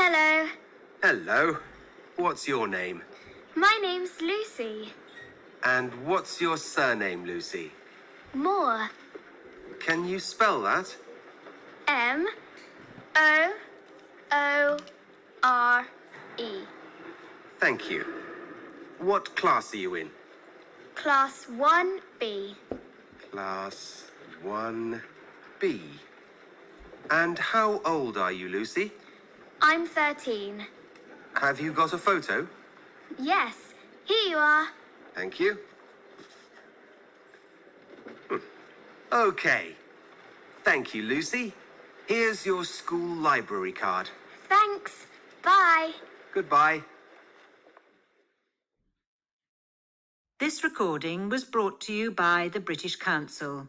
Hello. Hello. What's your name? My name's Lucy. And what's your surname, Lucy? Moore. Can you spell that? M-O-O-R-E. Thank you. What class are you in? Class 1B. Class 1B. And how old are you, Lucy? I'm 13. Have you got a photo? Yes, here you are. Thank you. Okay. Thank you, Lucy. Here's your school library card. Thanks. Bye. Goodbye. This recording was brought to you by the British Council.